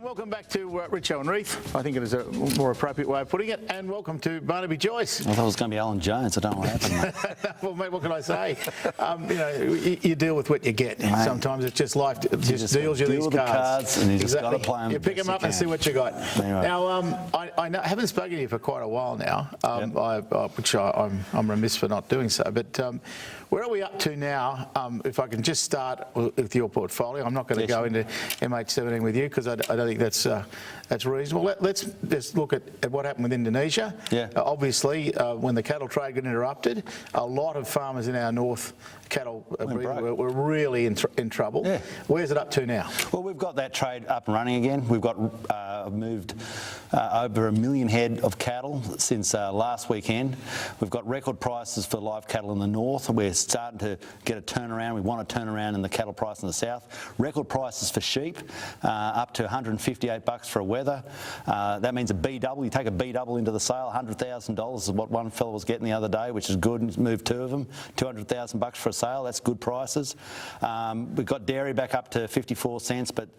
welcome back to Richo and Reith. I think it is a more appropriate way of putting it. And welcome to Barnaby Joyce. I thought it was going to be Alan Jones. I don't know what happened, mate. Well, mate, what can I say? You deal with what you get. Mate, sometimes it's just life. It just deals you these cards. And you just got to play them. You pick them up and see what you got. Anyway. Now, I haven't spoken to you for quite a while now, which I'm remiss for not doing so. But where are we up to now? If I can just start with your portfolio. I'm not going to go into MH17 with you because I don't think that's reasonable. Let's just look at what happened with Indonesia. Yeah. Obviously, when the cattle trade got interrupted, a lot of farmers in our north cattle were really in trouble. Yeah. Where's it up to now? Well, we've got that trade up and running again. We've got moved over 1 million head of cattle since last weekend. We've got record prices for live cattle in the north. We're starting to get a turnaround. We want a turnaround in the cattle price in the south. Record prices for sheep, up to $158 for a wether. That means a B-double. You take a B-double into the sale, $100,000 is what one fellow was getting the other day, which is good. He's moved two of them, $200,000 for a sale. That's good prices. We've got dairy back up to 54 cents, but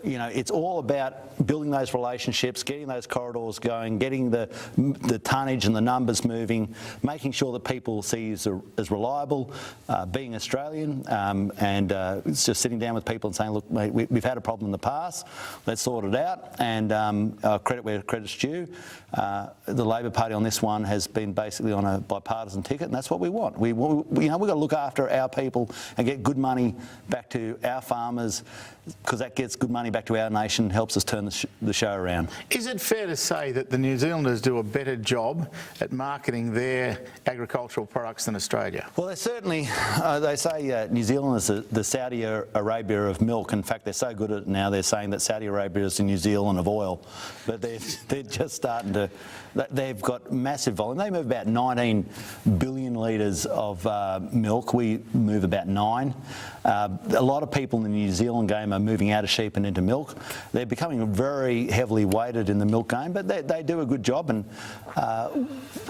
you know, it's all about building those relationships, getting those corridors going, getting the tonnage and the numbers moving, making sure that people see you as reliable, being Australian, and it's just sitting down with people and saying, look, mate, we've had a problem in the past, let's sort it out, and credit where credit's due. The Labor Party on this one has been basically on a bipartisan ticket, and that's what we want. We've got to look after our people and get good money back to our farmers, because that gets good money back to our nation, helps us turn the show around. Is it fair to say that the New Zealanders do a better job at marketing their agricultural products than Australia? Well, they certainly, they say New Zealand is the Saudi Arabia of milk. In fact, they're so good at it now, they're saying that Saudi Arabia is the New Zealand of oil. But they're just starting to, they've got massive volume. They move about 19 billion litres of milk. We move about 9. A lot of people in the New Zealand game are moving out of sheep and into milk. They're becoming very heavily weighted in the milk game, but they do a good job. And,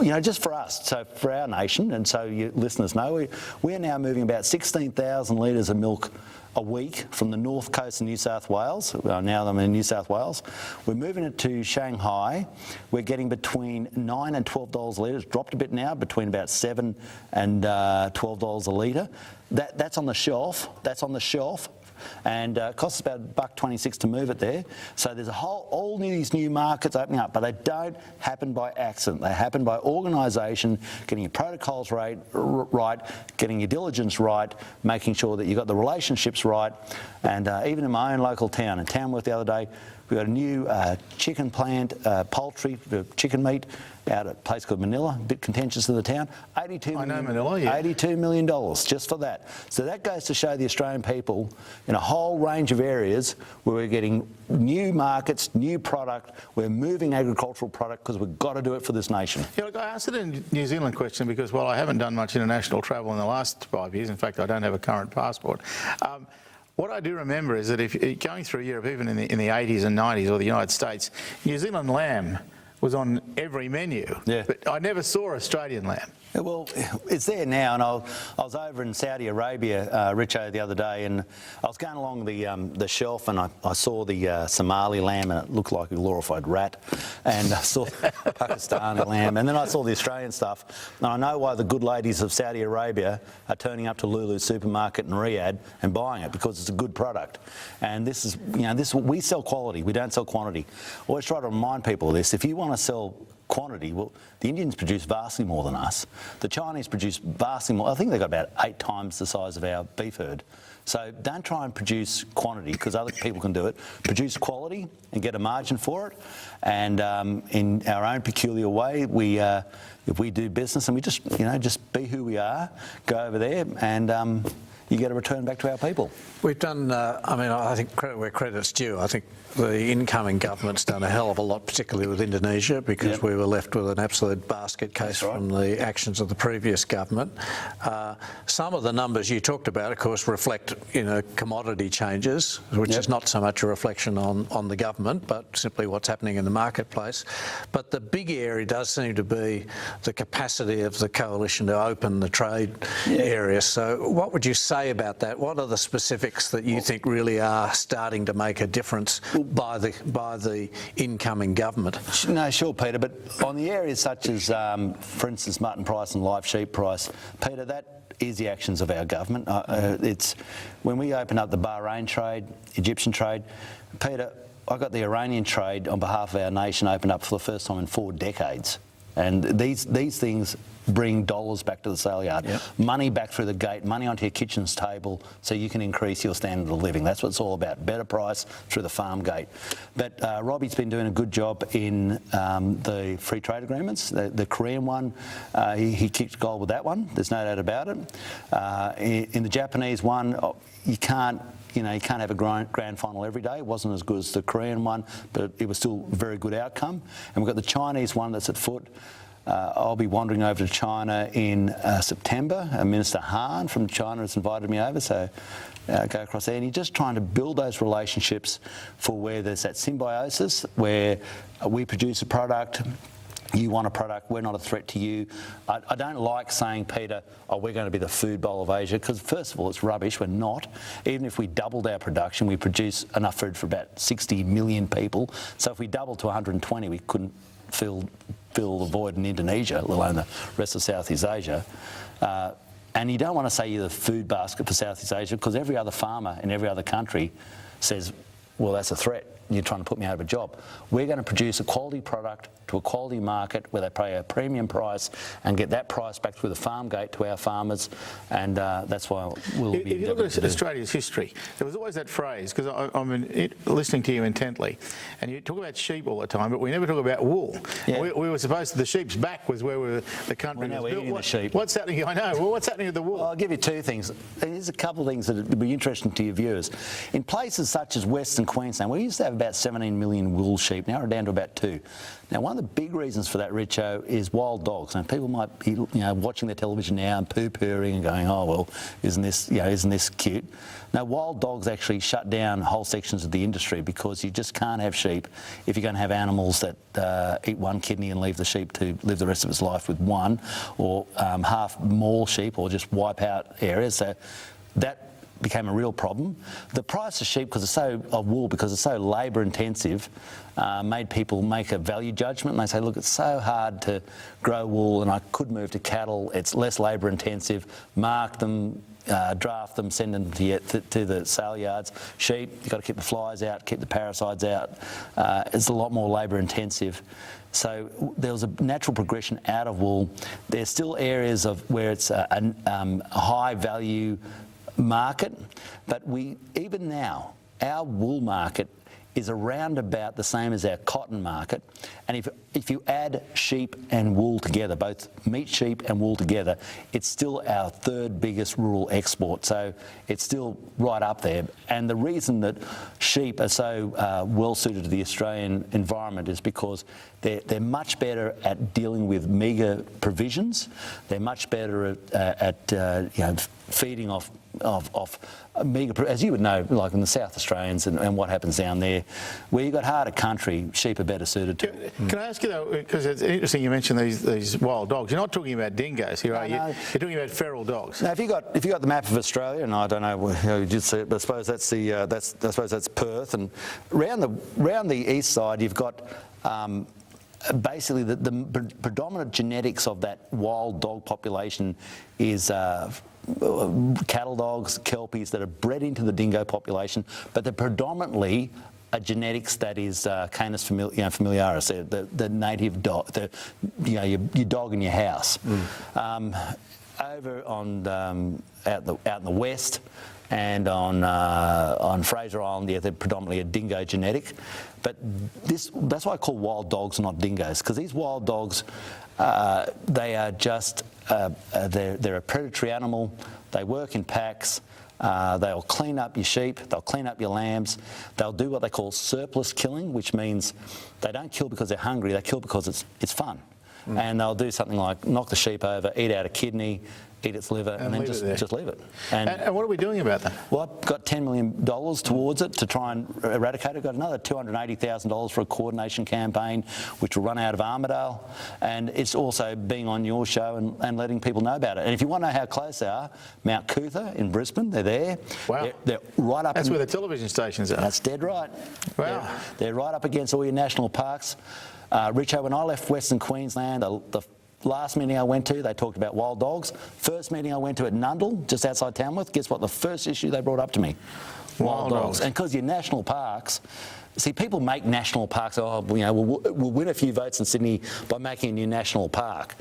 you know, just for us, so for our nation, and so you listeners know, we're now moving about 16,000 litres of milk a week from the north coast of New South Wales. Now I'm in New South Wales. We're moving it to Shanghai. We're getting between $9 and $12 a litre. It's dropped a bit now, between about $7 and $12 a litre. That's on the shelf. That's on the shelf. And it costs about $1.26 to move it there. So there's all these new markets opening up, but they don't happen by accident. They happen by organisation, getting your protocols right, getting your diligence right, making sure that you've got the relationships right. And even in my own local town, in Tamworth the other day, we got a new chicken plant, poultry, chicken meat, out at a place called Manila, a bit contentious in the town. I know Manila, yeah. $82 million just for that. So that goes to show the Australian people in a whole range of areas where we're getting new markets, new product, we're moving agricultural product because we've got to do it for this nation. Yeah, look, I asked it in New Zealand question because, well, I haven't done much international travel in the last 5 years. In fact, I don't have a current passport. What I do remember is that if going through Europe, even in the 80s and 90s, or the United States, New Zealand lamb was on every menu. Yeah. But I never saw Australian lamb. Well, it's there now, and I was over in Saudi Arabia, Richo, the other day, and I was going along the shelf, and I saw the Somali lamb, and it looked like a glorified rat, and I saw Pakistani lamb, and then I saw the Australian stuff, and I know why the good ladies of Saudi Arabia are turning up to Lulu supermarket in Riyadh and buying it, because it's a good product. And this is, you know, we sell quality, we don't sell quantity. I always try to remind people of this. If you want to sell quantity, well, the Indians produce vastly more than us. The Chinese produce vastly more. I think they've got about 8 times the size of our beef herd. So don't try and produce quantity because other people can do it. Produce quality and get a margin for it. And in our own peculiar way, if we do business and we just be who we are, go over there and you get a return back to our people. We've done, I think credit where credit's due. I think the incoming government's done a hell of a lot, particularly with Indonesia, because we were left with an absolute basket case from the actions of the previous government. Some of the numbers you talked about, of course, reflect, commodity changes, which is not so much a reflection on the government, but simply what's happening in the marketplace. But the big area does seem to be the capacity of the coalition to open the trade area. So what would you say say about that? What are the specifics that you think really are starting to make a difference by the incoming government? No, sure, Peter, but on the areas such as, for instance, mutton price and live sheep price, Peter, that is the actions of our government. It's when we open up the Bahrain trade, Egyptian trade, Peter, I got the Iranian trade on behalf of our nation opened up for the first time in 4 decades. And these things bring dollars back to the sale yard, money back through the gate, money onto your kitchen's table so you can increase your standard of living. That's what it's all about, better price through the farm gate. But Robbie's been doing a good job in the free trade agreements. The Korean one, he kicked goal with that one, there's no doubt about it. In the Japanese one, you can't have a grand final every day. It wasn't as good as the Korean one, but it was still a very good outcome. And we've got the Chinese one that's at foot. I'll be wandering over to China in September. Minister Han from China has invited me over, so go across there. And you're just trying to build those relationships for where there's that symbiosis, where we produce a product, you want a product, we're not a threat to you. I don't like saying, Peter, we're going to be the food bowl of Asia, because first of all, it's rubbish. We're not. Even if we doubled our production, we produce enough food for about 60 million people. So if we doubled to 120, we couldn't fill the void in Indonesia, let alone the rest of Southeast Asia. And you don't want to say you're the food basket for Southeast Asia, because every other farmer in every other country says, well, that's a threat. You're trying to put me out of a job. We're going to produce a quality product to a quality market where they pay a premium price and get that price back through the farm gate to our farmers, and that's why we'll be... If you look at Australia's history, there was always that phrase, because I'm listening to you intently, and you talk about sheep all the time, but we never talk about wool. Yeah. We were supposed to, the sheep's back was where the country was built. The sheep. What's happening? I know. Well, what's happening with the wool? Well, I'll give you 2 things. There's a couple of things that would be interesting to your viewers. In places such as Western Queensland, we used to have about 17 million wool sheep. Now we're down to about 2. Now, one of the big reasons for that, Richo, is wild dogs. And people might be, watching their television now and poo-pooing and going, oh, well, isn't this cute? Now, wild dogs actually shut down whole sections of the industry, because you just can't have sheep if you're going to have animals that eat one kidney and leave the sheep to live the rest of its life with one, or half maul sheep, or just wipe out areas. So that became a real problem. The price of sheep, of wool, because it's so labour intensive, made people make a value judgment, and they say, look, it's so hard to grow wool, and I could move to cattle. It's less labour intensive. Mark them, draft them, send them to the sale yards. Sheep, you've got to keep the flies out, keep the parasites out. It's a lot more labour intensive. So there was a natural progression out of wool. There's still areas of where it's a high value market, but even now, our wool market is around about the same as our cotton market. And if you add sheep and wool together, both meat sheep and wool together, it's still our 3rd biggest rural export. So it's still right up there. And the reason that sheep are so well suited to the Australian environment is because they're much better at dealing with meagre provisions. They're much better at feeding off meagre, as you would know, like in the South Australians and what happens down there, where you've got harder country, sheep are better suited to. Can I ask you though, because it's interesting you mentioned these wild dogs. You're not talking about dingoes here, are you? No. You're talking about feral dogs. Now, if you got the map of Australia, and I don't know how you did see it, but I suppose that's Perth, and round the east side you've got. Basically, the predominant genetics of that wild dog population is cattle dogs, kelpies that are bred into the dingo population, but they're predominantly a genetics that is Canis familiaris, the native dog, your dog in your house. Over on out in the west. And on Fraser Island, they're predominantly a dingo genetic. But that's why I call wild dogs not dingoes, because these wild dogs, they are just, they're a predatory animal. They work in packs. They'll clean up your sheep. They'll clean up your lambs. They'll do what they call surplus killing, which means they don't kill because they're hungry. They kill because it's fun. And they'll do something like knock the sheep over, eat out a kidney, eat its liver, and then leave it there. just leave it. And what are we doing about that? Well, I've got $10 million towards it to try and eradicate it. I've got another $280,000 for a coordination campaign, which will run out of Armidale. And it's also being on your show and letting people know about it. And if you want to know how close they are, Mount Cootha in Brisbane, they're there. Wow. They're right up. That's where the television stations are. That's dead right. Wow. They're right up against all your national parks. Richo, when I left Western Queensland, the last meeting I went to, they talked about wild dogs. First meeting I went to at Nundle, just outside Tamworth, guess what? The first issue they brought up to me? Wild dogs. And because your national parks, see, people make national parks, we'll win a few votes in Sydney by making a new national park.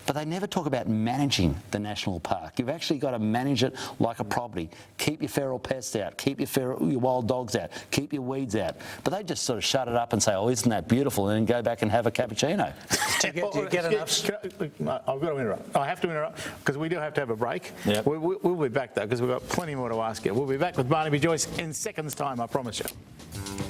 But they never talk about managing the national park. You've actually got to manage it like a property. Keep your feral pests out. Keep your wild dogs out. Keep your weeds out. But they just sort of shut it up and say, oh, isn't that beautiful? And then go back and have a cappuccino. Do you get enough? I've got to interrupt. I have to interrupt because we do have to have a break. Yep. We'll be back, though, because we've got plenty more to ask you. We'll be back with Barnaby Joyce in seconds' time, I promise you.